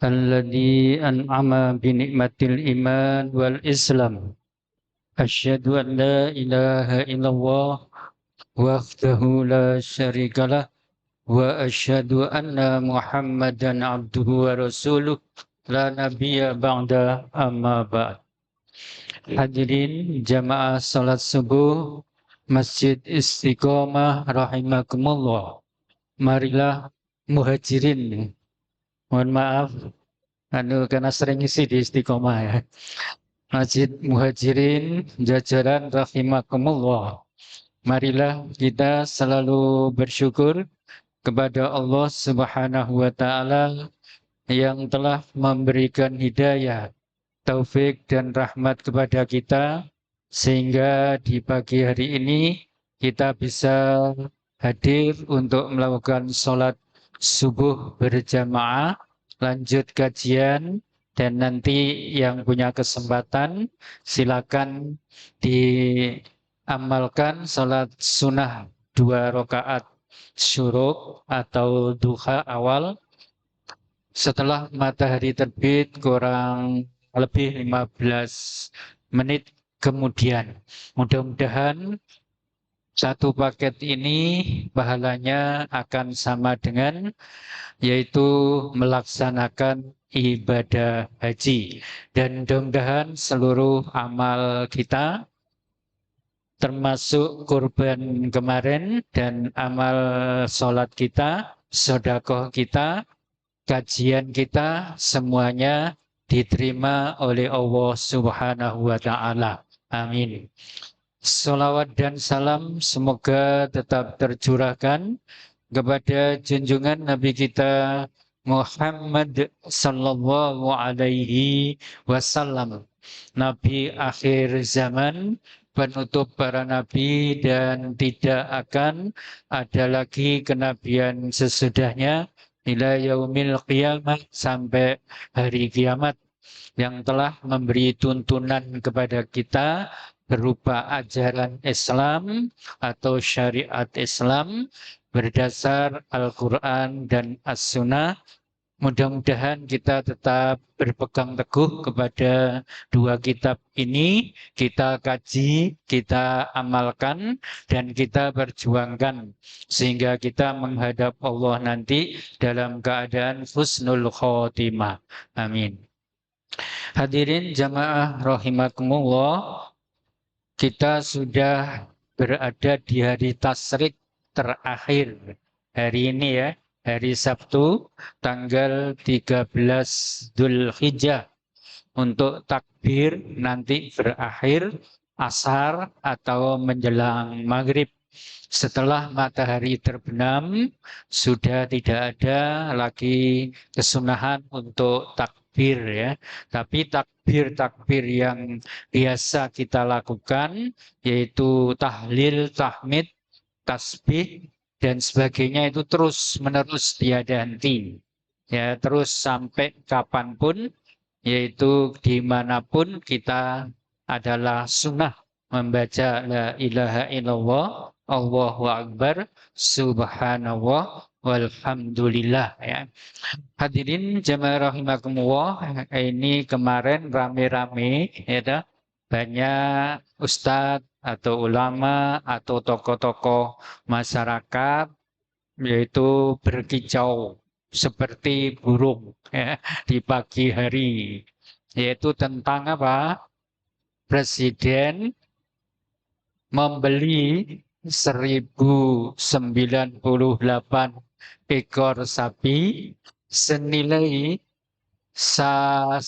الذي أنعم بنعمة الإيمان والإسلام أشهد أن لا إله إلا الله وحده لا شريك له وأشهد أن محمدا عبده ورسوله لا نبي بعد أما بعد. Hadirin jamaah salat subuh Masjid Istiqomah rahimakumullah. Marilah muhajirin. Mohon maaf karena sering isi di Istiqomah ya. Masjid Muhajirin jajaran rahimakumullah. Marilah kita selalu bersyukur kepada Allah Subhanahu wa taala yang telah memberikan hidayah, taufik dan rahmat kepada kita sehingga di pagi hari ini kita bisa hadir untuk melakukan sholat subuh berjamaah, lanjut kajian, dan nanti yang punya kesempatan silakan diamalkan sholat sunnah 2 rakaat syuruk atau duha awal setelah matahari terbit kurang lebih 15 menit kemudian. Mudah-mudahan satu paket ini pahalanya akan sama dengan yaitu melaksanakan ibadah haji. Dan mudah-mudahan seluruh amal kita termasuk kurban kemarin dan amal sholat kita, sedekah kita, kajian kita semuanya diterima oleh Allah Subhanahu wa taala. Amin. Salawat dan salam semoga tetap tercurahkan kepada junjungan Nabi kita Muhammad sallallahu alaihi wasallam, Nabi akhir zaman, penutup para nabi, dan tidak akan ada lagi kenabian sesudahnya ila yaumil qiyamah, sampai hari kiamat, yang telah memberi tuntunan kepada kita berupa ajaran Islam atau syariat Islam berdasar Al-Quran dan As-Sunnah. Mudah-mudahan kita tetap berpegang teguh kepada dua kitab ini, kita kaji, kita amalkan, dan kita perjuangkan sehingga kita menghadap Allah nanti dalam keadaan husnul khotimah. Amin. Hadirin jamaah rahimakumullah, kita sudah berada di hari tasyrik terakhir hari ini ya, hari Sabtu tanggal 13 Dzulhijjah. Untuk takbir nanti berakhir asar atau menjelang maghrib. Setelah matahari terbenam sudah tidak ada lagi kesunahan untuk takbir ya. Tapi takbir yang biasa kita lakukan yaitu tahlil, tahmid, tasbih dan sebagainya itu terus menerus tiada henti. Ya, terus sampai kapanpun, yaitu dimanapun kita adalah sunnah membaca la ilaha illallah, Allahu Akbar, subhanallah, walhamdulillah ya. Hadirin jamaah rahimakumullah, ini kemarin rame-rame ya, banyak ustadz atau ulama atau tokoh-tokoh masyarakat yaitu berkicau seperti burung ya, di pagi hari, yaitu tentang apa? Presiden membeli 1098 ekor sapi senilai 100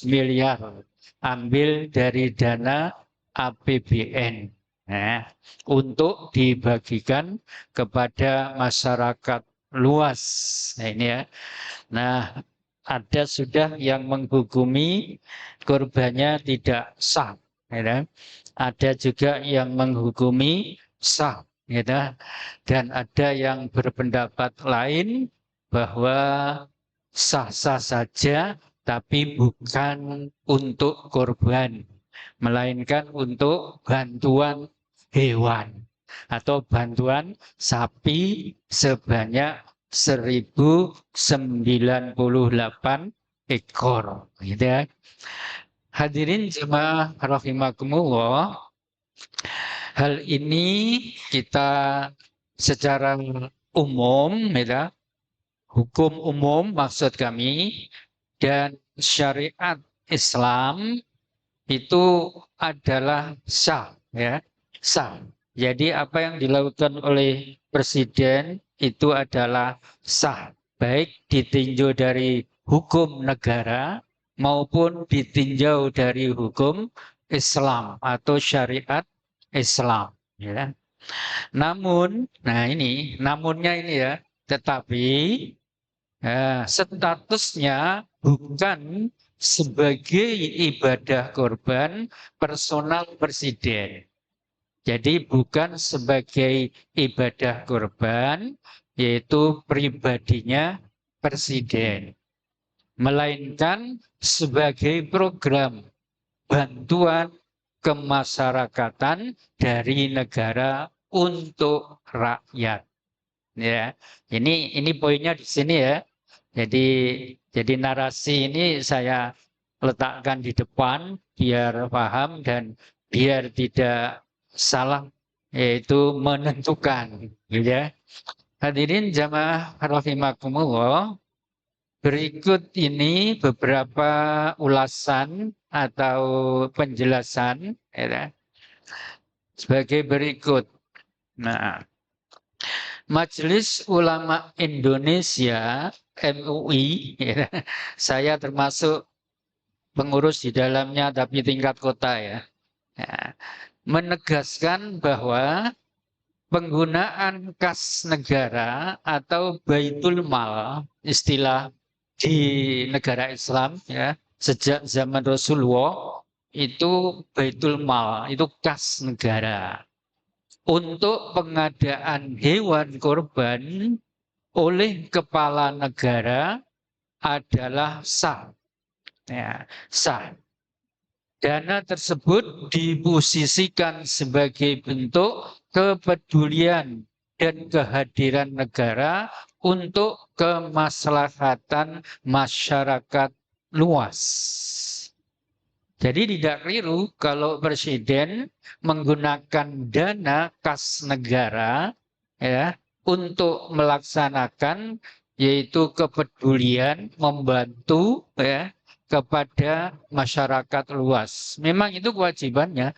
miliar ambil dari dana APBN untuk dibagikan kepada masyarakat luas. Nah, ini ya. Nah, ada sudah yang menghukumi kurbannya tidak sah. Ya. Ada juga yang menghukumi sah. Ya. Dan ada yang berpendapat lain bahwa sah-sah saja, tapi bukan untuk kurban, melainkan untuk bantuan hewan atau bantuan sapi sebanyak 1098 ekor. Gitu ya. Hadirin jemaah rahimakumullah, hal ini kita secara umum, ya, hukum umum maksud kami, dan syariat Islam itu adalah sah, ya, sah. Jadi apa yang dilakukan oleh presiden itu adalah sah, baik ditinjau dari hukum negara maupun ditinjau dari hukum Islam atau syariat Islam, ya. Namun, nah ini, namunnya ini ya, tetapi statusnya bukan sebagai ibadah korban personal presiden. Jadi bukan sebagai ibadah korban, yaitu pribadinya presiden. Melainkan sebagai program bantuan kemasyarakatan dari negara untuk rakyat. Ya, ini poinnya di sini ya. Jadi narasi ini saya letakkan di depan biar paham dan biar tidak salah, yaitu menentukan, gitu ya. Hadirin jamaah rahimakumullah, berikut ini beberapa ulasan atau penjelasan, ya, sebagai berikut. Nah, Majelis Ulama Indonesia MUI, ya, saya termasuk pengurus di dalamnya tapi tingkat kota, ya, menegaskan bahwa penggunaan kas negara atau baitul mal, istilah di negara Islam, ya, sejak zaman Rasulullah itu baitul mal, itu kas negara untuk pengadaan hewan korban oleh kepala negara adalah sah. Ya, sah. Dana tersebut diposisikan sebagai bentuk kepedulian dan kehadiran negara untuk kemaslahatan masyarakat luas. Jadi tidak keliru kalau presiden menggunakan dana kas negara, ya, untuk melaksanakan yaitu kepedulian membantu, ya, kepada masyarakat luas. Memang itu kewajibannya,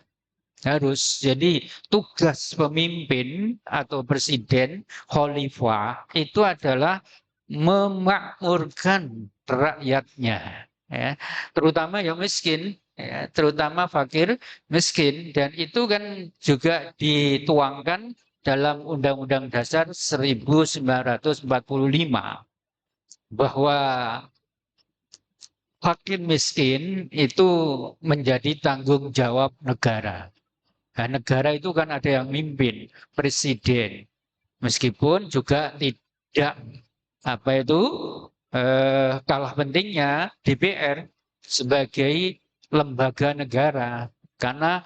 harus. Jadi tugas pemimpin atau presiden khalifah itu adalah memakmurkan rakyatnya, ya, terutama yang miskin, ya, terutama fakir miskin, dan itu kan juga dituangkan dalam Undang-Undang Dasar 1945 bahwa fakir miskin itu menjadi tanggung jawab negara. Nah, negara itu kan ada yang mimpin, presiden. Meskipun juga tidak kalah pentingnya DPR sebagai lembaga negara, karena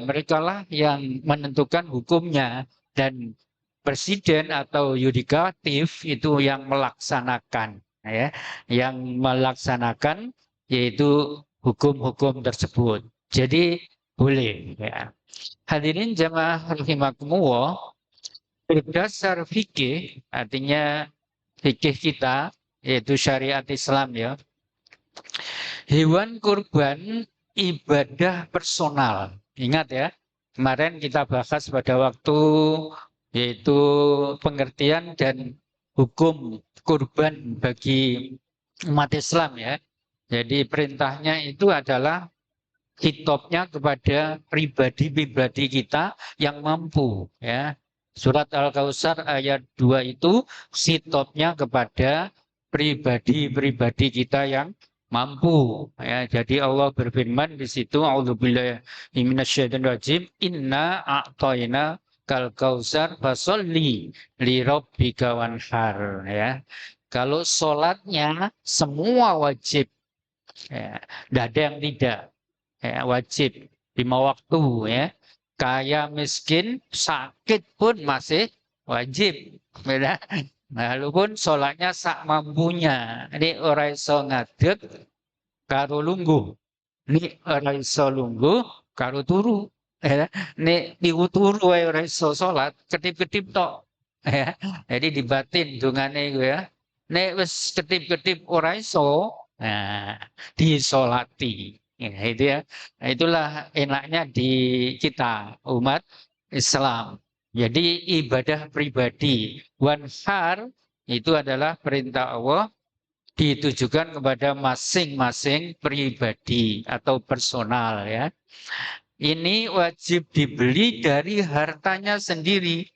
mereka lah yang menentukan hukumnya, dan presiden atau yudikatif itu yang melaksanakan, ya, yaitu hukum-hukum tersebut. Jadi boleh, ya. Hadirin jamaah rahimakumullah, berdasar fikih, artinya fikih kita yaitu syariat Islam, ya, hewan kurban ibadah personal. Ingat ya, kemarin kita bahas pada waktu yaitu pengertian dan hukum kurban bagi umat Islam, ya. Jadi perintahnya itu adalah hitopnya kepada pribadi-pribadi kita yang mampu, ya. Surat Al-Kautsar ayat 2 itu hitopnya kepada pribadi-pribadi kita yang mampu, ya. Jadi Allah berfirman di situ, a'udzubillahi minasyaitonirrajim, inna a'tayna kal kautsar fasholli li rabbika wanhar, ya. Kalau sholatnya semua wajib, ya, tidak ada yang tidak, ya, wajib 5 waktu, ya. Kaya miskin sakit pun masih wajib, beda. Walaupun sholatnya sak mampunya. Ini ora iso ngadeg karo lungguh. Ini ora iso lungguh karo turu. Ya. Ini niku turu wae ora iso sholat, ketip-ketip tok. Ya. Jadi dibatin dungane iku ya. Nek wis ketip-ketip ora iso, nah disolati. Ya, itu ya. Nah, itulah enaknya di kita umat Islam. Jadi ibadah pribadi. Wanhar itu adalah perintah Allah ditujukan kepada masing-masing pribadi atau personal ya. Ini wajib dibeli dari hartanya sendiri,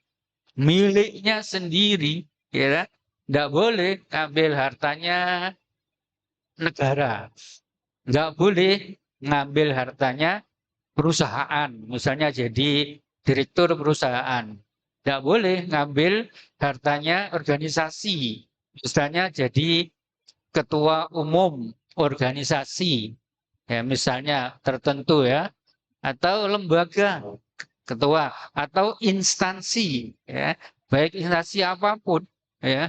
miliknya sendiri, ya. Nggak boleh ambil hartanya negara, nggak boleh ngambil hartanya perusahaan, misalnya jadi direktur perusahaan. Nggak boleh ngambil hartanya organisasi, misalnya jadi ketua umum organisasi, ya misalnya tertentu ya, atau lembaga ketua atau instansi, ya baik instansi apapun, ya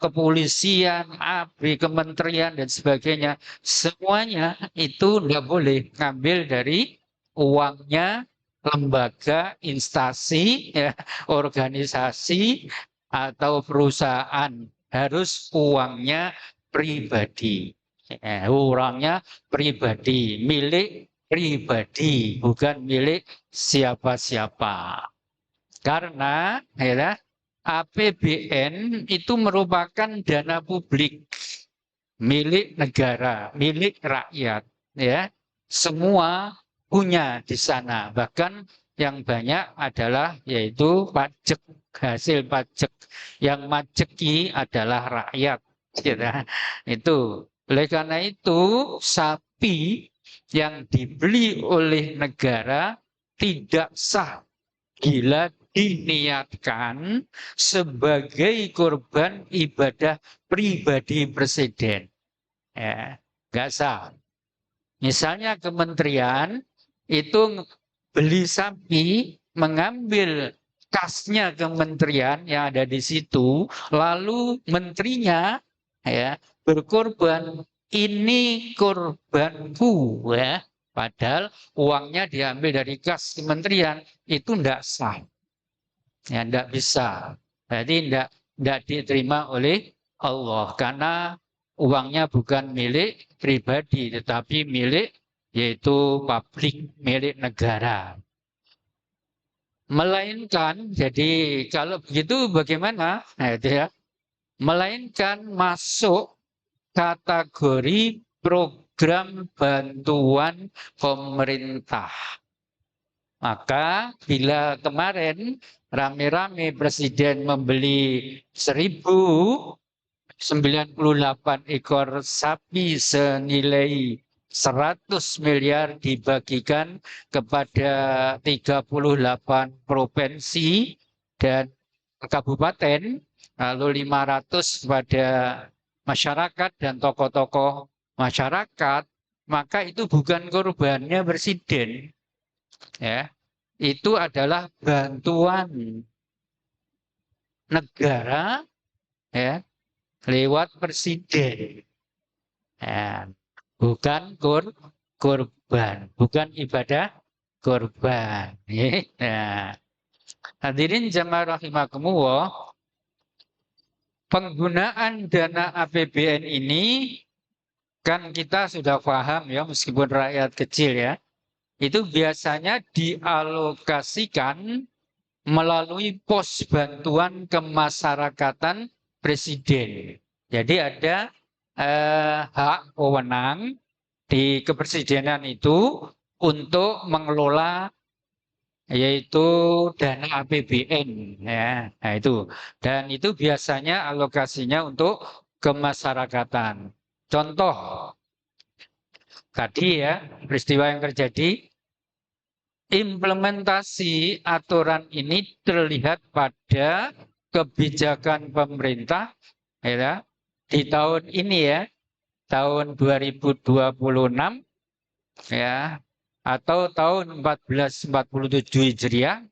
kepolisian, ABRI, kementerian dan sebagainya, semuanya itu tidak boleh ngambil dari uangnya lembaga, instansi, ya, organisasi atau perusahaan, harus uangnya pribadi, uangnya pribadi, milik pribadi, bukan milik siapa-siapa. Karena ya, APBN itu merupakan dana publik milik negara, milik rakyat, ya. Semua punya di sana. Bahkan yang banyak adalah yaitu pajak, hasil pajak. Yang majeki adalah rakyat, gitu. Itu. Oleh karena itu, sapi yang dibeli oleh negara tidak sah bila diniatkan sebagai korban ibadah pribadi presiden. Ya, nggak sah. Misalnya kementerian itu beli sapi, mengambil kasnya kementerian yang ada di situ, lalu menterinya ya berkorban, ini korbanku ya. Padahal uangnya diambil dari kas kementerian, itu tidak sah. Ya, tidak bisa. Berarti tidak diterima oleh Allah. Karena uangnya bukan milik pribadi, tetapi milik yaitu publik, milik negara. Melainkan, jadi kalau begitu bagaimana? Nah, itu ya. Melainkan masuk kategori program bantuan pemerintah. Maka bila kemarin rame-rame Presiden membeli 1.098 ekor sapi senilai 100 miliar dibagikan kepada 38 provinsi dan kabupaten, lalu 500 pada masyarakat dan tokoh-tokoh masyarakat, maka itu bukan korbannya Presiden. Ya, itu adalah bantuan negara ya lewat presiden, ya, bukan korban, bukan ibadah korban. Ya. Nah, hadirin jamaah rahimakumullah, penggunaan dana APBN ini kan kita sudah paham ya, meskipun rakyat kecil ya. Itu biasanya dialokasikan melalui pos bantuan kemasyarakatan presiden. Jadi ada hak wewenang di kepresidenan itu untuk mengelola yaitu dana APBN ya. Nah, itu. Dan itu biasanya alokasinya untuk kemasyarakatan. Contoh tadi ya, peristiwa yang terjadi, implementasi aturan ini terlihat pada kebijakan pemerintah ya, di tahun ini ya, tahun 2026 ya, atau tahun 1447 Hijriah,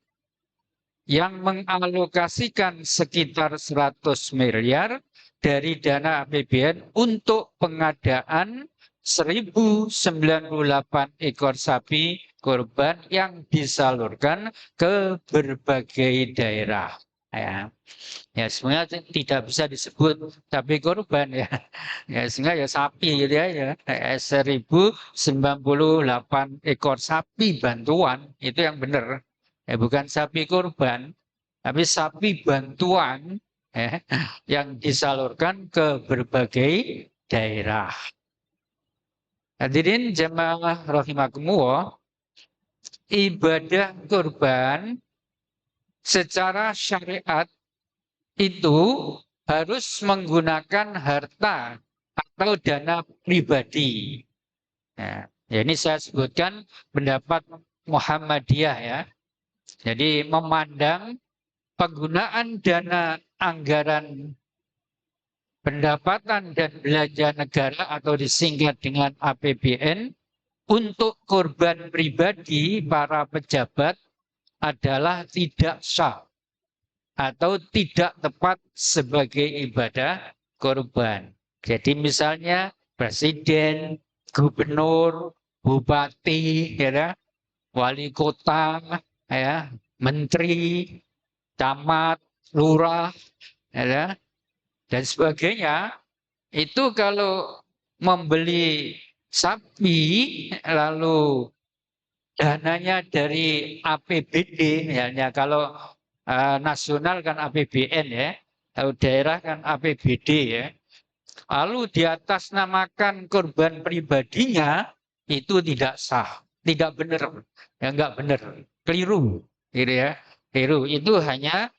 yang mengalokasikan sekitar 100 miliar dari dana APBN untuk pengadaan 1098 ekor sapi kurban yang disalurkan ke berbagai daerah. Ya, sebenarnya tidak bisa disebut sapi kurban ya. Ya, sehingga ya sapi gitu ya. 1098 ekor sapi bantuan itu yang benar. Bukan sapi kurban, tapi sapi bantuan yang disalurkan ke berbagai daerah. Hadirin jemaah rahimakumullah, ibadah kurban secara syariat itu harus menggunakan harta atau dana pribadi. Ya, ini saya sebutkan pendapat Muhammadiyah ya. Jadi memandang penggunaan dana anggaran pendapatan dan belanja negara atau disingkat dengan APBN untuk korban pribadi para pejabat adalah tidak sah atau tidak tepat sebagai ibadah korban. Jadi misalnya presiden, gubernur, bupati, ya, wali kota, ya, menteri, camat, lurah, ya, dan sebagainya, itu kalau membeli sapi lalu dananya dari APBD, misalnya kalau nasional kan APBN ya, kalau daerah kan APBD ya, lalu di atas namakan korban pribadinya itu tidak sah, tidak benar, ya nggak benar, keliru, gitu ya, keliru. Itu hanya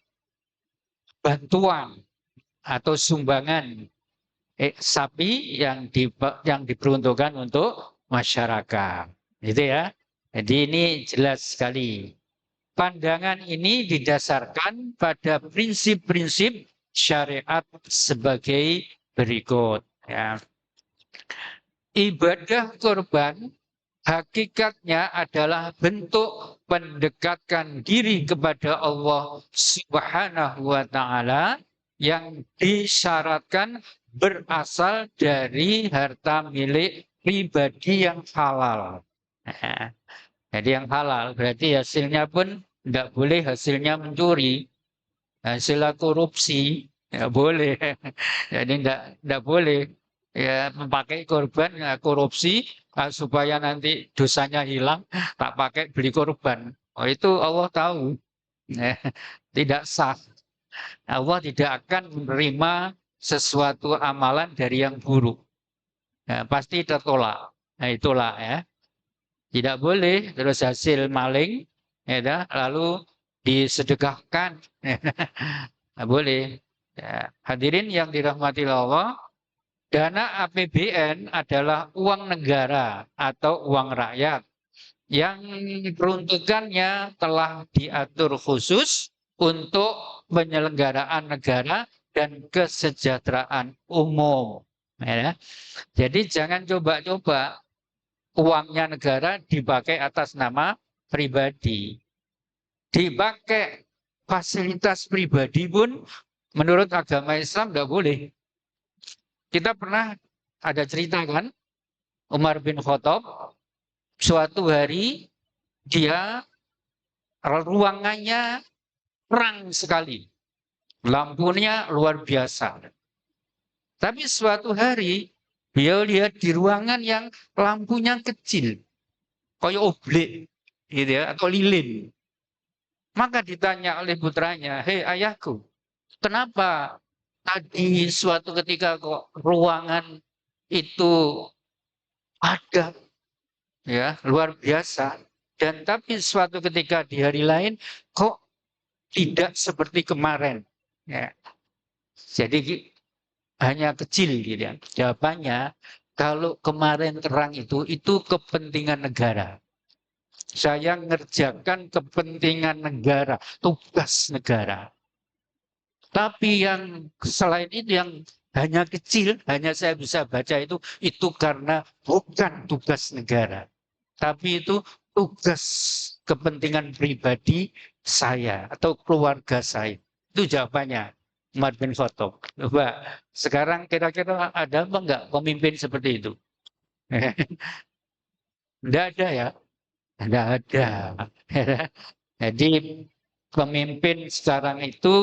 bantuan atau sumbangan sapi yang diperuntukkan untuk masyarakat, gitu ya. Jadi ini jelas sekali. Pandangan ini didasarkan pada prinsip-prinsip syariat sebagai berikut. Ya. Ibadah korban hakikatnya adalah bentuk mendekatkan diri kepada Allah Subhanahu wa Ta'ala yang disyaratkan berasal dari harta milik pribadi yang halal. Jadi yang halal berarti hasilnya pun tidak boleh hasilnya mencuri, hasilnya korupsi, tidak boleh. Jadi tidak boleh ya memakai korban ya, korupsi supaya nanti dosanya hilang, tak pakai beli korban. Oh itu Allah tahu, tidak sah. Allah tidak akan menerima sesuatu amalan dari yang buruk. Pasti tertolak. Nah itulah ya. Tidak boleh terus hasil maling, ya, lalu disedekahkan. Tidak boleh. Ya. Hadirin yang dirahmati Allah, dana APBN adalah uang negara atau uang rakyat yang peruntukannya telah diatur khusus untuk penyelenggaraan negara dan kesejahteraan umum. Ya. Jadi jangan coba-coba uangnya negara dipakai atas nama pribadi. Dipakai fasilitas pribadi pun menurut agama Islam tidak boleh. Kita pernah ada cerita kan, Umar bin Khattab suatu hari dia ruangannya terang sekali. Lampunya luar biasa. Tapi suatu hari beliau lihat di ruangan yang lampunya kecil. Kayak oblek gitu ya, atau lilin. Maka ditanya oleh putranya, "Hei ayahku, kenapa tadi suatu ketika kok ruangan itu ada ya luar biasa dan tapi suatu ketika di hari lain kok tidak seperti kemarin?" Ya. Jadi hanya kecil gitu ya. Jawabannya kalau kemarin terang itu kepentingan negara. Saya ngerjakan kepentingan negara, tugas negara. Tapi yang selain itu yang hanya kecil, hanya saya bisa baca itu karena bukan tugas negara. Tapi itu tugas kepentingan pribadi saya atau keluarga saya. Itu jawabannya Umar bin Khattab. Coba sekarang kira-kira ada apa enggak pemimpin seperti itu? Tidak ada ya, tidak ada. Jadi pemimpin sekarang itu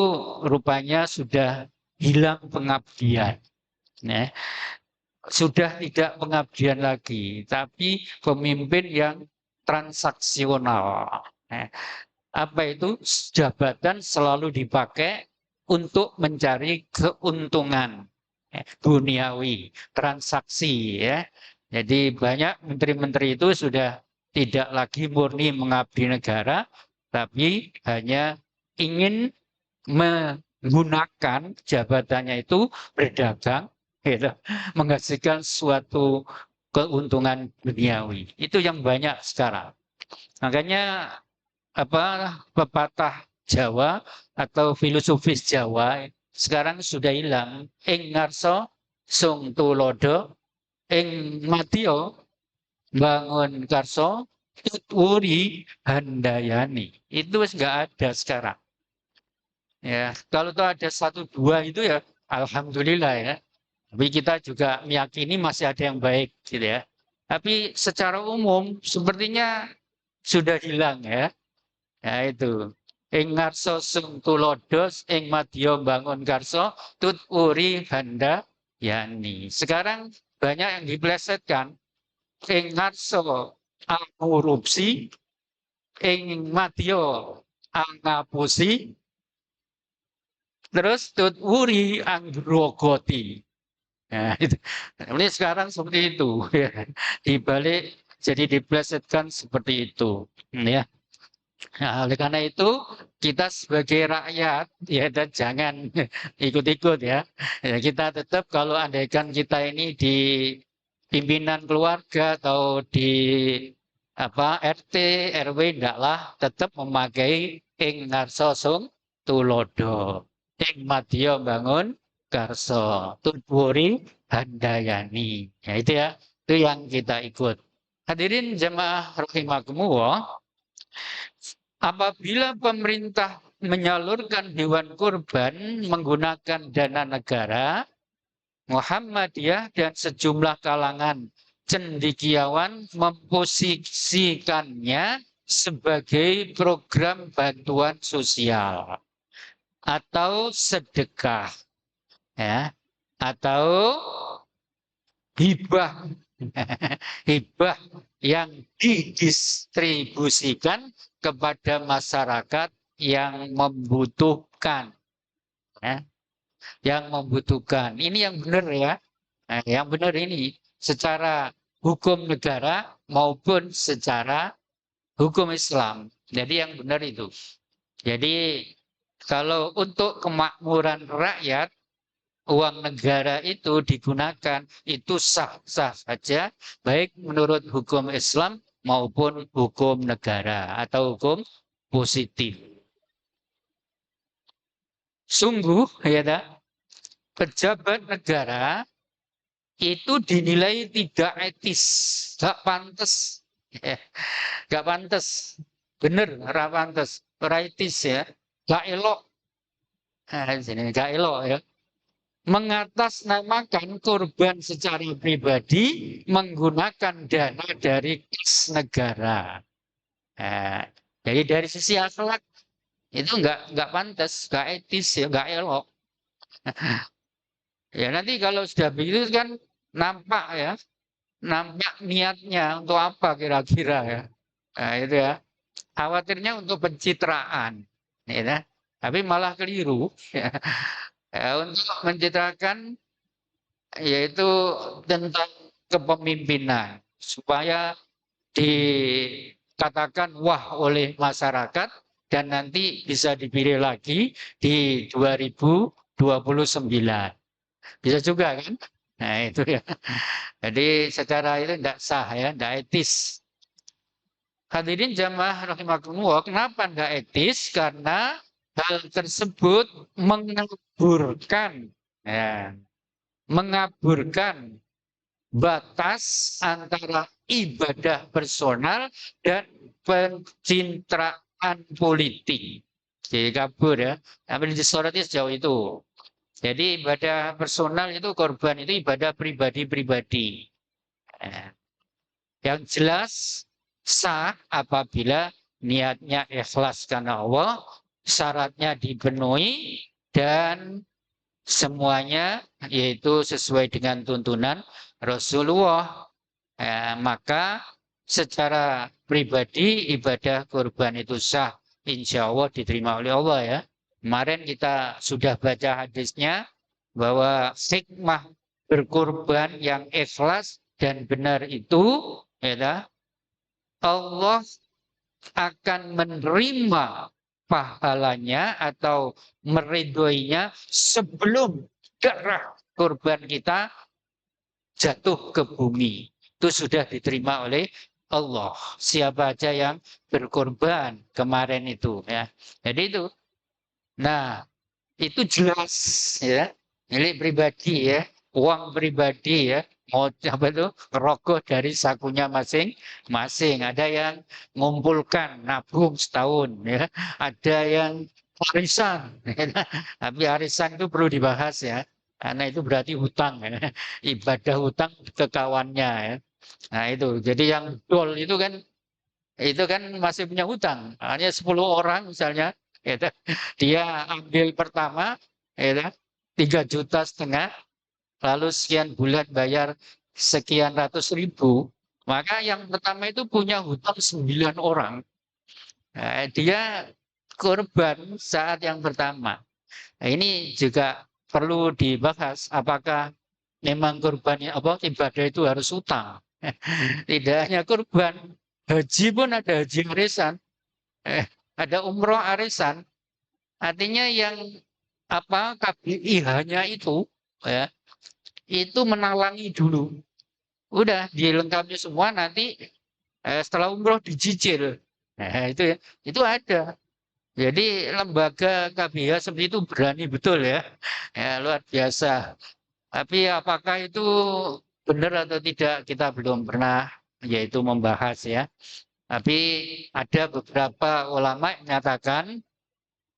rupanya sudah hilang pengabdian. Ya. Sudah tidak pengabdian lagi, tapi pemimpin yang transaksional. Ya. Apa itu? Jabatan selalu dipakai untuk mencari keuntungan duniawi, transaksi ya. Jadi banyak menteri-menteri itu sudah tidak lagi murni mengabdi negara, tapi hanya ingin menggunakan jabatannya itu berdagang, gitu, menghasilkan suatu keuntungan duniawi. Itu yang banyak sekarang. Makanya apa pepatah Jawa atau filosofis Jawa sekarang sudah hilang. Ing ngarso sung tulodo, ing matio bangun karso, tuturi handayani. Itu nggak ada sekarang. Ya, kalau tuh ada satu dua itu ya, alhamdulillah ya. Tapi kita juga meyakini masih ada yang baik, gitu ya. Tapi secara umum sepertinya sudah hilang ya. Ya itu. Ing ngarso sung tulodos, ing madya bangun karso, tut uri handa yani. Sekarang banyak yang diplesetkan. Ing ngarso angurupsi, ing madya angapusi, terus tut uri anggrogoti. Nah, itu. Ini sekarang seperti itu. Dibalik jadi diplesetkan seperti itu. Ya. Nah, oleh karena itu kita sebagai rakyat ya dan jangan ikut-ikut ya. Ya, kita tetap kalau andaikan kita ini di pimpinan keluarga atau di apa RT RW ndaklah tetap memakai ing ngarsosung tulodo. Ing madya bangun karso tudwuri handayani. Ya itu ya. Itu yang kita ikut. Hadirin jemaah rahimakumullah, apabila pemerintah menyalurkan hewan kurban menggunakan dana negara, Muhammadiyah dan sejumlah kalangan cendekiawan memposisikannya sebagai program bantuan sosial atau sedekah, ya, atau hibah, hibah yang didistribusikan kepada masyarakat yang membutuhkan, ya, yang membutuhkan. Ini yang benar ya, nah, yang benar ini secara hukum negara maupun secara hukum Islam. Jadi yang benar itu. Jadi kalau untuk kemakmuran rakyat, uang negara itu digunakan itu sah-sah saja, baik menurut hukum Islam maupun hukum negara atau hukum positif. Sungguh ya dah, pejabat negara itu dinilai tidak etis, gak pantas, gak pantas, bener, gak pantas, etis ya, gak elok, sini gak elok ya. Mengatasnamakan korban secara pribadi menggunakan dana dari kas negara. Nah, jadi dari sisi akhlak itu nggak pantas, nggak etis ya, nggak elok. Ya nanti kalau sudah begitu kan nampak ya, nampak niatnya untuk apa kira-kira ya. Nah, itu ya. Khawatirnya untuk pencitraan, ya. Tapi malah keliru. Ya. Untuk mencitrakan yaitu tentang kepemimpinan supaya dikatakan wah oleh masyarakat dan nanti bisa dipilih lagi di 2029. Bisa juga kan? Nah itu ya. Jadi secara itu tidak sah ya, tidak etis. Hadirin jamaah rahimakumullah, kenapa tidak etis? Karena hal tersebut mengaburkan ya, mengaburkan batas antara ibadah personal dan politik. Jadi kabur ya. Tapi disoroti sejauh itu. Jadi ibadah personal itu korban itu ibadah pribadi-pribadi. Nah, yang jelas sah apabila niatnya ikhlas karena Allah, syaratnya dipenuhi dan semuanya yaitu sesuai dengan tuntunan Rasulullah. Maka secara pribadi ibadah kurban itu sah, insya Allah diterima oleh Allah ya. Kemarin kita sudah baca hadisnya bahwa hikmah berkurban yang ikhlas dan benar itu ya, Allah akan menerima pahalanya atau meridhoinya sebelum darah kurban kita jatuh ke bumi. Itu sudah diterima oleh Allah. Siapa aja yang berkorban kemarin itu ya. Jadi itu. Nah, itu jelas ya. Milik pribadi ya, uang pribadi ya. Mau apa itu rokok dari sakunya masing-masing. Ada yang ngumpulkan nabung setahun ya. Ada yang arisan. Tapi arisan itu perlu dibahas ya. Karena itu berarti hutang ya. Ibadah hutang ke kawannya ya. Nah itu, jadi yang dol itu kan masih punya hutang. Hanya 10 orang misalnya, gitu. Dia ambil pertama, gitu, 3,5 juta, lalu sekian bulan bayar sekian ratus ribu, maka yang pertama itu punya hutang 9 orang. Nah, dia korban saat yang pertama. Nah, ini juga perlu dibahas apakah memang korbannya apa ibadah itu harus utang. Tidak hanya kurban, haji pun ada haji arisan, ada umroh arisan. Artinya yang apa KBIH-nya itu ya, itu menalangi dulu. Udah dilengkapi semua nanti setelah umroh dicicil. Nah, itu ya, itu ada. Jadi lembaga KBIH seperti itu berani betul ya. Ya luar biasa. Tapi apakah itu benar atau tidak kita belum pernah yaitu membahas ya. Tapi ada beberapa ulama yang menyatakan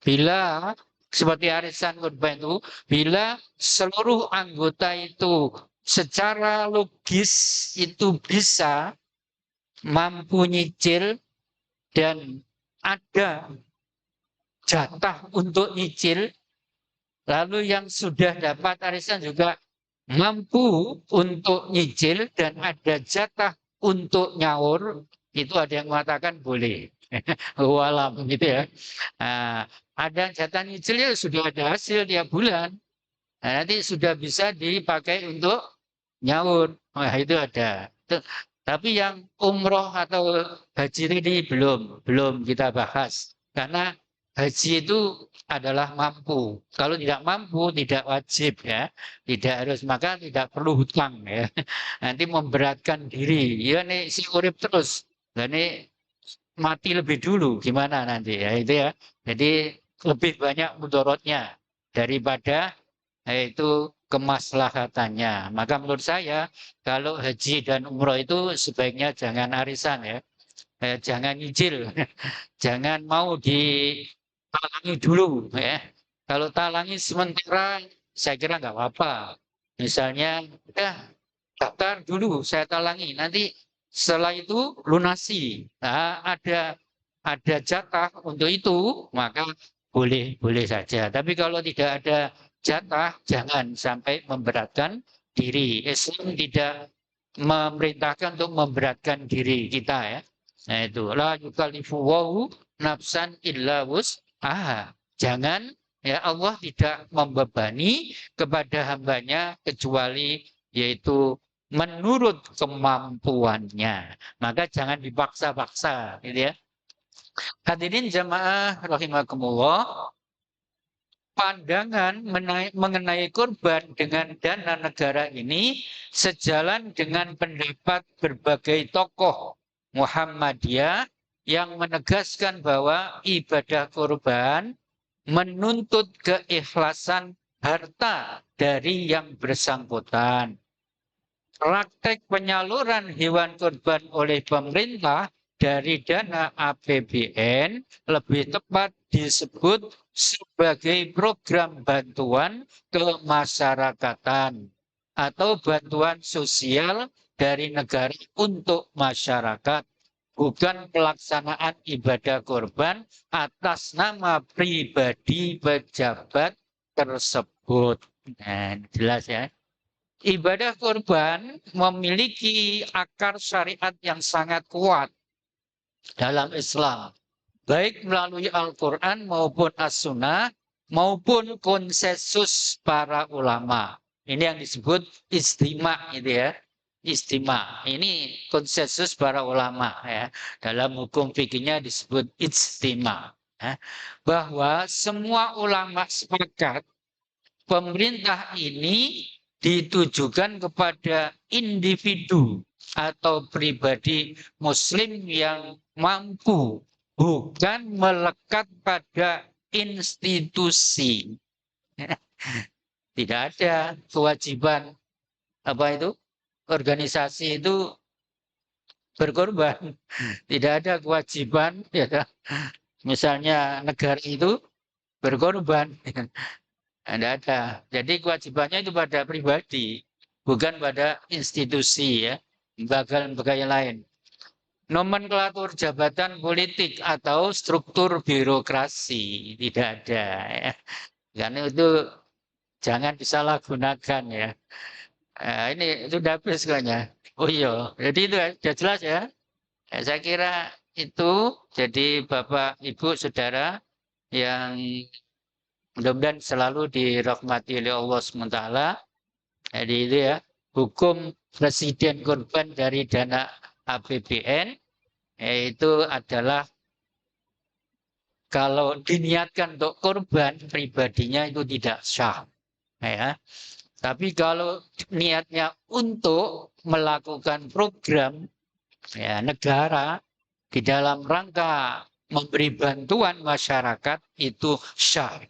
bila seperti arisan kurban itu, bila seluruh anggota itu secara logis itu bisa mampu nyicil dan ada jatah untuk nyicil, lalu yang sudah dapat arisan juga mampu untuk nyicil dan ada jatah untuk nyaur, itu ada yang mengatakan boleh. Walam gitu ya. Nah, ada jatah nyicilnya sudah ada hasil tiap bulan. Nah, nanti sudah bisa dipakai untuk nyaur. Wah, itu ada. Tapi yang umroh atau haji ini belum kita bahas. Karena haji itu adalah mampu. Kalau tidak mampu tidak wajib ya. Tidak harus, maka tidak perlu hutang ya. Nanti memberatkan diri. Ya nih si urip terus. Nah, ini mati lebih dulu gimana nanti ya itu ya. Jadi lebih banyak mudorotnya daripada itu kemaslahatannya. Maka menurut saya kalau haji dan umroh itu sebaiknya jangan arisan ya. Jangan nyicil, jangan mau ditalangi dulu ya. Kalau talangi sementara saya kira nggak apa-apa. Misalnya, ya daftar dulu saya talangi, nanti setelah itu lunasi. Nah, ada jatah untuk itu, maka boleh saja. Tapi kalau tidak ada jatah, jangan sampai memberatkan diri. Islam tidak memerintahkan untuk memberatkan diri kita ya. Nah itu la yukallifu nafsan illa wus'aha. Jangan ya Allah tidak membebani kepada hambanya kecuali yaitu menurut kemampuannya. Maka jangan dipaksa-paksa gitu ya. Hadirin jamaah rahimakumullah, pandangan mengenai kurban dengan dana negara ini sejalan dengan pendapat berbagai tokoh Muhammadiyah yang menegaskan bahwa ibadah kurban menuntut keikhlasan harta dari yang bersangkutan. Praktek penyaluran hewan kurban oleh pemerintah dari dana APBN, lebih tepat disebut sebagai program bantuan kemasyarakatan atau bantuan sosial dari negara untuk masyarakat, bukan pelaksanaan ibadah kurban atas nama pribadi pejabat tersebut. Nah, jelas ya. Ibadah kurban memiliki akar syariat yang sangat kuat dalam Islam, baik melalui Al-Quran maupun As-Sunnah, maupun konsensus para ulama. Ini yang disebut istima, gitu ya. Istima. Ini konsensus para ulama, ya. Dalam hukum fikihnya disebut istima. Ya. Bahwa semua ulama sepakat pemerintah ini ditujukan kepada individu atau pribadi muslim yang mampu, bukan melekat pada institusi. Tidak ada kewajiban apa itu organisasi itu berkorban. Tidak ada kewajiban ya, misalnya negara itu berkorban. Tidak ada. Jadi kewajibannya itu pada pribadi, bukan pada institusi ya, lembaga-lembaga yang lain. Nomenklatur jabatan politik atau struktur birokrasi tidak ada ya. Karena itu jangan disalahgunakan ya. Ini sudah habis kayaknya. Oh iya, jadi itu sudah jelas ya. Saya kira itu jadi Bapak, Ibu, Saudara yang mudah-mudahan selalu dirahmati oleh Allah SWT. Jadi itu ya, hukum presiden kurban dari dana APBN, yaitu adalah kalau diniatkan untuk kurban pribadinya itu tidak sah. Ya. Tapi kalau niatnya untuk melakukan program ya, negara di dalam rangka memberi bantuan masyarakat itu sah.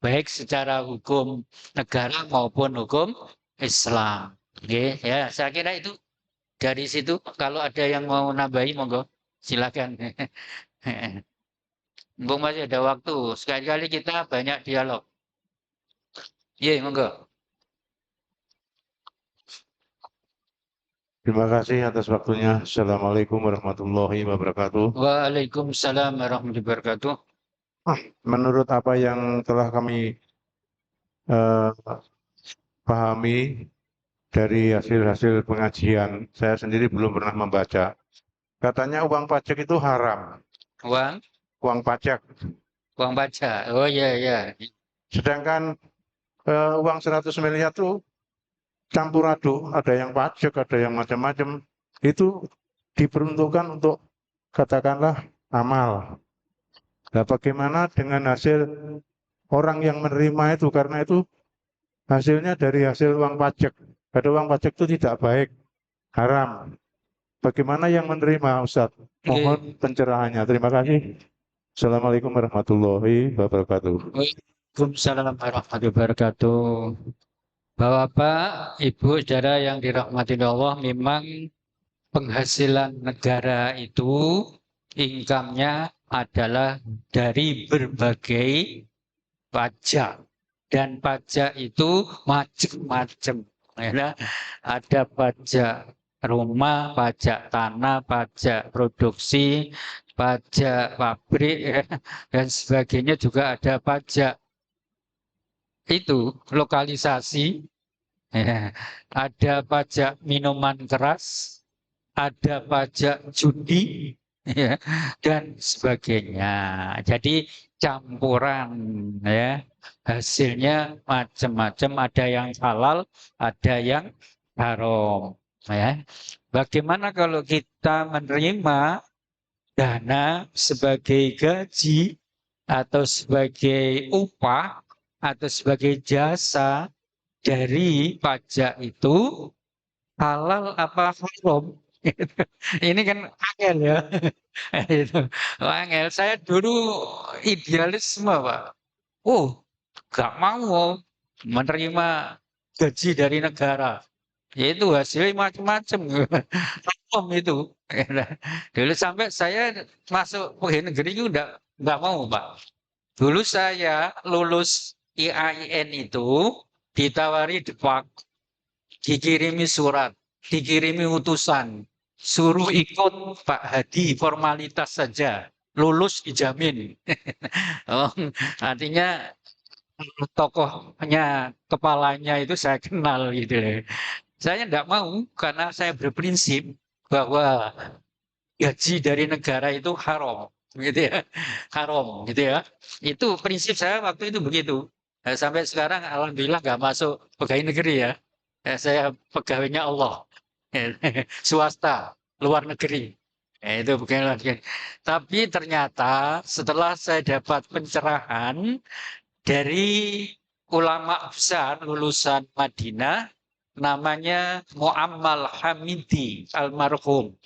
Baik secara hukum negara maupun hukum Islam. Oke, ya, saya kira itu dari situ. Kalau ada yang mau nambahi, monggo, silakan. Mumpung masih ada waktu, sekali-kali kita banyak dialog. Iya, monggo. Terima kasih atas waktunya. Assalamualaikum warahmatullahi wabarakatuh. Waalaikumsalam warahmatullahi wabarakatuh. Menurut apa yang telah kami pahami dari hasil-hasil pengajian, saya sendiri belum pernah membaca. Katanya uang pajak itu haram. Uang? Uang pajak. Uang pajak. Oh iya, iya. Sedangkan uang 100 miliar itu campur aduk, ada yang pajak, ada yang macam-macam. Itu diperuntukkan untuk katakanlah amal. Nah, bagaimana dengan hasil orang yang menerima itu? Karena itu hasilnya dari hasil uang pajak. Pada uang pajak itu tidak baik, haram. Bagaimana yang menerima, Ustaz? Mohon pencerahannya. Terima kasih. Assalamualaikum warahmatullahi wabarakatuh. Waalaikumsalam warahmatullahi wabarakatuh. Bapak, Ibu, Saudara yang dirahmati Allah, memang penghasilan negara itu income-nya adalah dari berbagai pajak. Dan pajak itu macam-macam. Ya, ada pajak rumah, pajak tanah, pajak produksi, pajak pabrik, ya, dan sebagainya juga ada pajak. Itu lokalisasi, ya, ada pajak minuman keras, ada pajak judi, ya, dan sebagainya. Jadi campuran ya, hasilnya macam-macam, ada yang halal, ada yang haram ya. Bagaimana kalau kita menerima dana sebagai gaji atau sebagai upah atau sebagai jasa dari pajak itu, halal apa haram? Ini kan angel ya. Itu angel. Saya dulu idealisme, Pak. Oh, gak mau menerima gaji dari negara. Ya itu hasilnya macam-macam. Om itu. Dulu sampai saya masuk pegawai negeri itu enggak mau, Pak. Dulu saya lulus IAIN itu ditawari Depak, dikirimi surat, dikirimi utusan, suruh ikut Pak Hadi formalitas saja, lulus dijamin. Oh, artinya tokohnya, kepalanya itu saya kenal gitu loh. Saya tidak mau karena saya berprinsip bahwa gaji dari negara itu haram, gitu ya, haram, gitu ya. Itu prinsip saya waktu itu begitu. Sampai sekarang alhamdulillah nggak masuk pegawai negeri ya. Saya pegawainya Allah, swasta, luar negeri. Itu bukan lagi. Tapi ternyata setelah saya dapat pencerahan dari ulama besar lulusan Madinah, namanya Muammal Hamidi almarhum.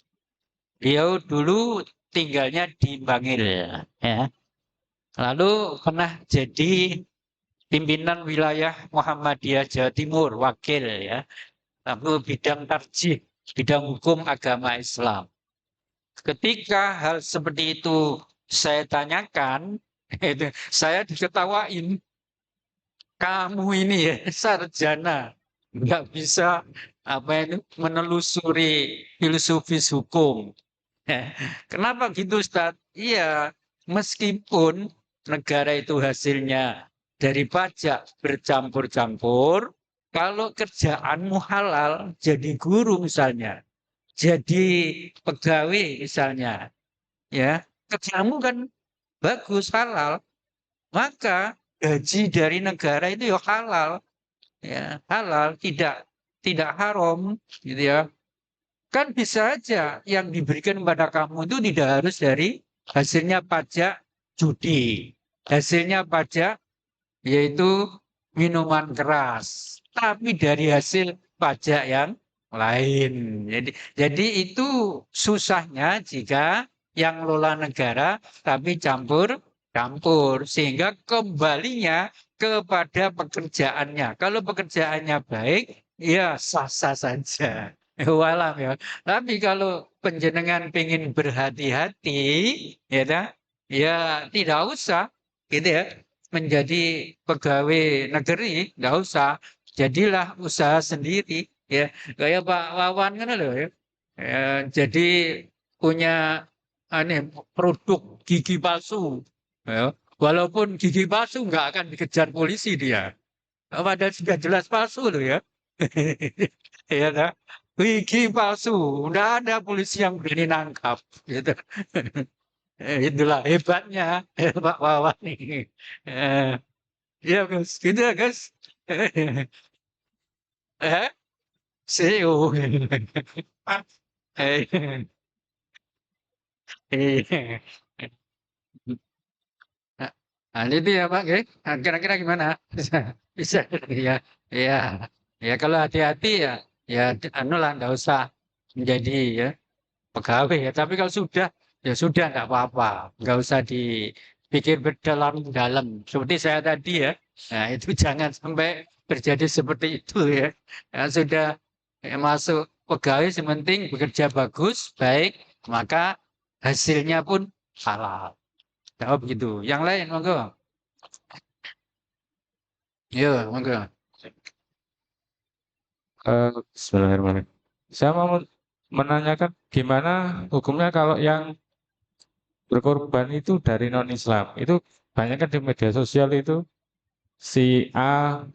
Beliau dulu tinggalnya di Bangil, ya. Lalu pernah jadi pimpinan wilayah Muhammadiyah Jawa Timur, wakil ya. Lalu bidang tarjih, bidang hukum agama Islam. Ketika hal seperti itu saya tanyakan, saya diketawain. Kamu ini ya sarjana, nggak bisa apa itu menelusuri filosofis hukum. Kenapa gitu, Ustaz? Iya, meskipun negara itu hasilnya dari pajak bercampur-campur, kalau kerjaanmu halal, jadi guru misalnya, jadi pegawai misalnya, ya, kerjamu kan bagus halal, maka gaji dari negara itu ya halal, tidak haram, gitu ya. Kan bisa aja yang diberikan kepada kamu itu tidak harus dari hasilnya pajak judi, hasilnya pajak yaitu minuman keras, tapi dari hasil pajak yang lain. Jadi itu susahnya jika yang lola negara tapi campur-campur sehingga kembalinya kepada pekerjaannya. Kalau pekerjaannya baik, ya sah-sah saja. Walam ya. Tapi kalau penjenengan ingin berhati-hati, ya, ya tidak usah, gitu ya menjadi pegawai negeri, nggak usah. Jadilah usaha sendiri, ya. Kayak Pak Wawan kan loh ya. Jadi punya aneh produk gigi palsu. Ya. Walaupun gigi palsu nggak akan dikejar polisi dia. Padahal sudah jelas palsu loh ya. Ya, tak? Gigi palsu, nggak ada polisi yang berani nangkap, gitu. Itulah hebatnya Pak Wawan ini. Eh, Iya, Gus. Gitu ya, Gus. Eh, CEO. Eh, eh. Nah, itu ya, Pak. Nah, kira-kira gimana? Bisa, bisa. Ya, ya, ya. Kalau hati-hati ya, ya, anu lah, nggak usah menjadi ya pegawai ya. Tapi kalau sudah, ya sudah, nggak apa-apa. Nggak usah dipikir berdalam-dalam. Seperti saya tadi ya. Nah, itu jangan sampai terjadi seperti itu ya. Ya sudah masuk pegawai, sementing bekerja bagus, baik, maka hasilnya pun halal. Jawab begitu. Yang lain, monggo. Iya, monggo. Bismillahirrahmanirrahim. Saya mau menanyakan gimana hukumnya kalau yang berkorban itu dari non-Islam. Itu banyak kan di media sosial itu si A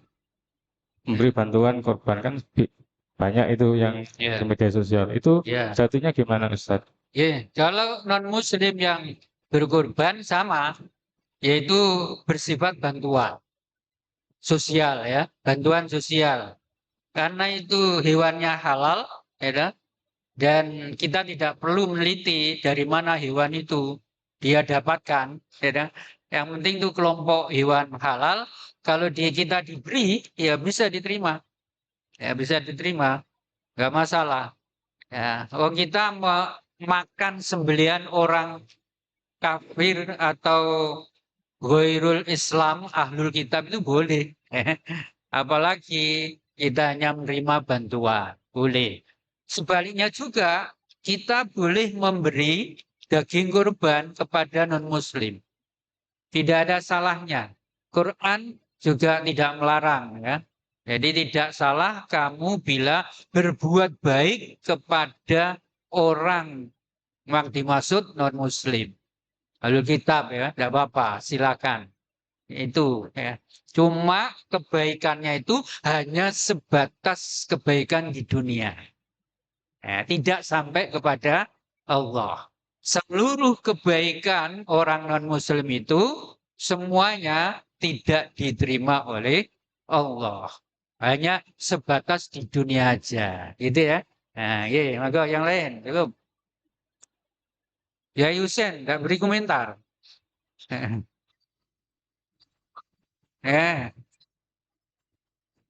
memberi bantuan korban kan banyak itu yang di Ya, media sosial. Itu ya. jatuhnya gimana Ustaz? Ya, kalau non-Muslim yang berkorban sama, yaitu bersifat bantuan sosial ya, bantuan sosial. Karena itu hewannya halal, ya, dah. Dan kita tidak perlu meneliti dari mana hewan itu dia dapatkan, ya, dah. Yang penting itu kelompok hewan halal. Kalau kita diberi, ya bisa diterima, nggak masalah. Ya, oh kita makan sembelihan orang kafir atau ghairul Islam, ahlul kitab itu boleh. Apalagi kita hanya menerima bantuan. boleh. Sebaliknya juga kita boleh memberi daging kurban kepada non-muslim. Tidak ada salahnya. Quran juga tidak melarang ya. Jadi tidak salah kamu bila berbuat baik kepada orang yang dimaksud non-muslim. Lalu kitab ya, tidak apa-apa, silakan. Itu ya. Cuma kebaikannya itu hanya sebatas kebaikan di dunia. Ya, tidak sampai kepada Allah. Seluruh kebaikan orang non-muslim itu semuanya tidak diterima oleh Allah. Hanya sebatas di dunia aja. Gitu ya. Nah, iya, maka yang lain. Cukup. Ya Yusen, tidak beri komentar.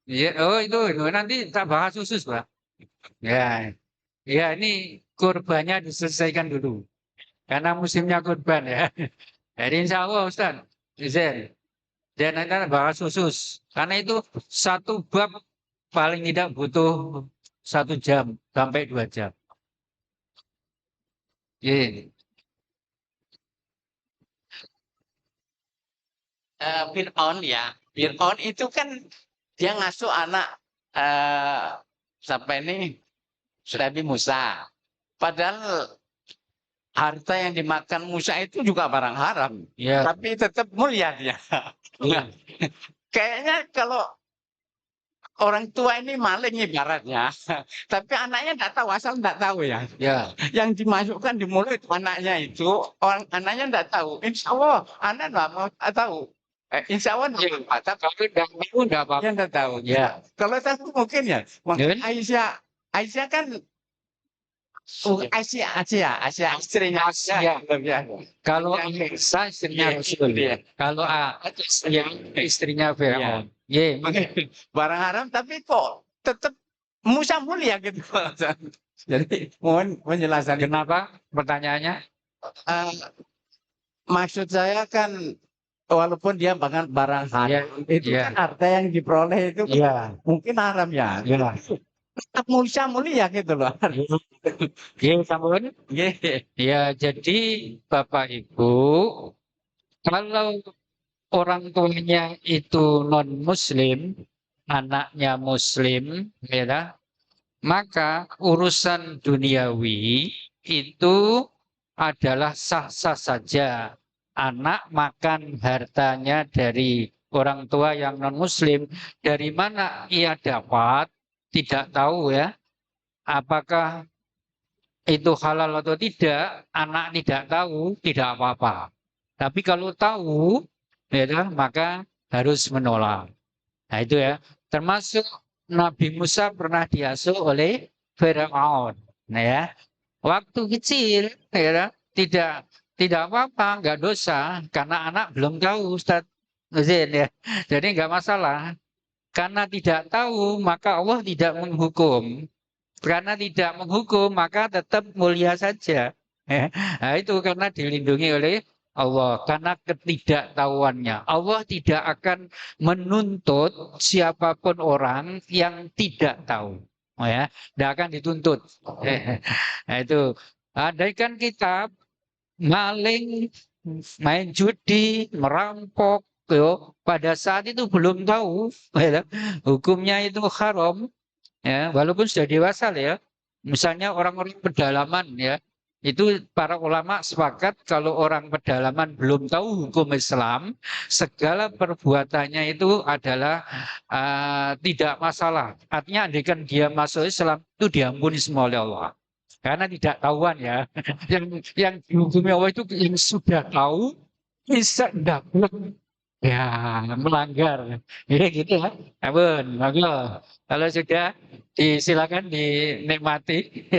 Ya, oh itu nanti tak bahas khusus, Pak. Ya, ya ini kurbannya diselesaikan dulu. Karena musimnya kurban ya. Jadi insya Allah Ustaz, izin. Dan nanti bahas khusus. Karena itu satu bab paling tidak butuh 1 jam sampai 2 jam. Iya. Fir'aun ya. Fir'aun itu kan dia ngasuh anak siapa ini? Nabi Musa. Padahal harta yang dimakan Musa itu juga barang haram. Ya. Tapi tetap mulia dia. Nah, kayaknya kalau orang tua ini maling ibaratnya. Tapi anaknya tidak tahu, asal tidak tahu ya. Ya. Yang dimasukkan di mulut anaknya itu, orang anaknya tidak tahu. Insya Allah, anak tidak mau tahu. Insya Allah tidak apa-apa. Kalau tidak tahu tidak apa-apa. Yang tidak tahu. Ya. Kalau tahu mungkin ya. Ya. Aisyah kan Asia istrinya Asia. Ya. Kalau Yang- Aisyah istrinya Iya, Rasul. iya. Kalau Asia istrinya Fir'aun. Iya. Barang haram tapi kok tetap Musa mulia gitu. Jadi mohon penjelasan. Kenapa pertanyaannya? Eh, maksud saya kan walaupun dia bahkan barang haram itu iya. kan harta yang diperoleh itu Iya. mungkin haram ya. Iya. Tetap Musa mulia gitu loh. Iya, sampun. Iya. Ya, jadi Bapak Ibu, kalau orang tuanya itu non-muslim, anaknya muslim, ya, maka urusan duniawi itu adalah sah-sah saja. Anak makan hartanya dari orang tua yang non-muslim, dari mana ia dapat, tidak tahu ya. Apakah itu halal atau tidak, anak tidak tahu, tidak apa-apa. Tapi kalau tahu, ya, maka harus menolak. Nah itu ya, termasuk Nabi Musa pernah diasuh oleh Fir'aun. Nah ya, waktu kecil, ya, tidak apa-apa, nggak dosa, karena anak belum tahu, Ustaz. Ya. Jadi nggak masalah. Karena tidak tahu, maka Allah tidak menghukum. Karena tidak menghukum, maka tetap mulia saja. Nah, itu karena dilindungi oleh Allah. Karena ketidaktahuannya. Allah tidak akan menuntut siapapun orang yang tidak tahu. Ya, tidak akan dituntut. Nah, itu. Andaikan kita maling, main judi, merampok, pada saat itu belum tahu, ya, hukumnya itu haram. Ya, walaupun sudah dewasa ya. Misalnya orang-orang pedalaman ya, itu para ulama sepakat kalau orang pedalaman belum tahu hukum Islam, segala perbuatannya itu adalah tidak masalah. Artinya andaikan dia masuk Islam itu diampuni semua oleh Allah. Karena tidak tahuan ya. Yang dihukumi Allah itu yang sudah tahu bisa dapat ya melanggar. Ya gitu ya. Ampun, monggo. Kalau sudah silakan dinikmati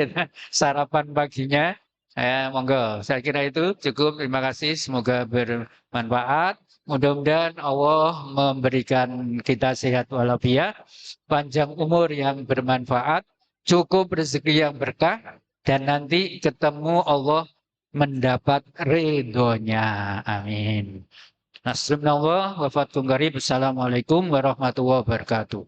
sarapan paginya. Monggo. Saya kira itu cukup. Terima kasih. Semoga bermanfaat. Mudah-mudahan Allah memberikan kita sehat walafiat, panjang umur yang bermanfaat, cukup rezeki yang berkah, dan nanti ketemu Allah mendapat ridhonya. Amin. Nasrullah wa fatkum qarib. Assalamualaikum warahmatullahi wabarakatuh.